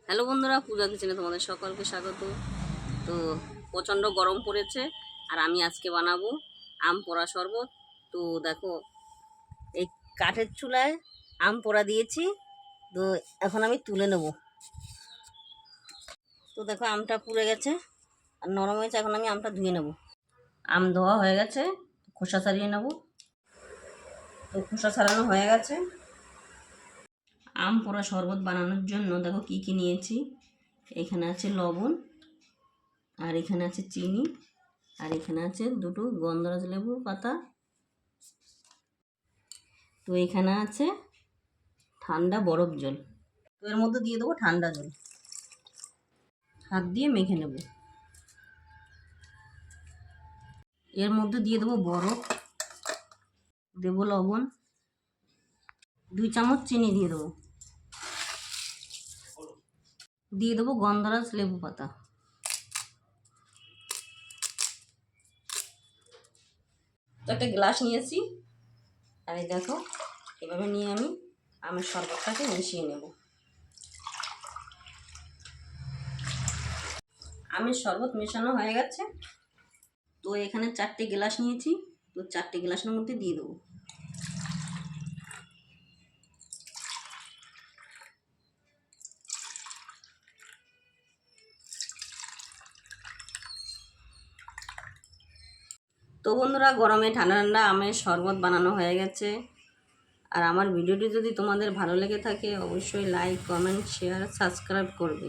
Hello বন্ধুরা, পূজা কিচেনে তোমাদের সকলকে স্বাগত। তো প্রচণ্ড গরম পড়েছে আর আমি আজকে বানাবো আম পোড়া শরবত। তো দেখো, এই কাঠের চুলায় আম পোড়া দিয়েছি। তো এখন আমি তুলে নেব। তো দেখো, আমটা পুড়ে গেছে আর নরম হয়েছে। এখন আমি আমটা ধুয়ে নেব। আম ধোয়া হয়ে গেছে, খোসা ছাড়িয়ে নেব। তো খোসা ছাড়ানো হয়ে গেছে। আম পোড়া শরবত বানানোর জন্য দেখো কি কি নিয়েছি। এখানে আছে লবণ, আর এখানে আছে চিনি, আর এখানে আছে দুটো গন্ধরাজ লেবুর পাতা। তো এখানে আছে ঠান্ডা বরফ জল। তো এর মধ্যে দিয়ে দেবো ঠান্ডা জল, হাত দিয়ে মেখে নেব। এর মধ্যে দিয়ে দেবো বরফ, দেবো লবণ, 2 চামচ চিনি দিয়ে দেবো, দিয়ে দেবো গন্ধরাজ লেবু পাতা। তো একটা গ্লাস নিয়েছি, আর এই দেখো এভাবে নিয়ে আমি আমের শরবতটাকে মিশিয়ে নেব। আমের শরবত মেশানো হয়ে গেছে। তো এখানে 4টে গ্লাস নিয়েছি। তো 4টে গ্লাসের মধ্যে দিয়ে দেবো। তো বন্ধুরা, গরমে ঠান্ডা ঠান্ডা আমের শরবত বানানো হয়ে গেছে। আর আমার ভিডিওটি যদি তোমাদের ভালো লেগে থাকে, অবশ্যই লাইক, কমেন্ট, শেয়ার, সাবস্ক্রাইব করবে।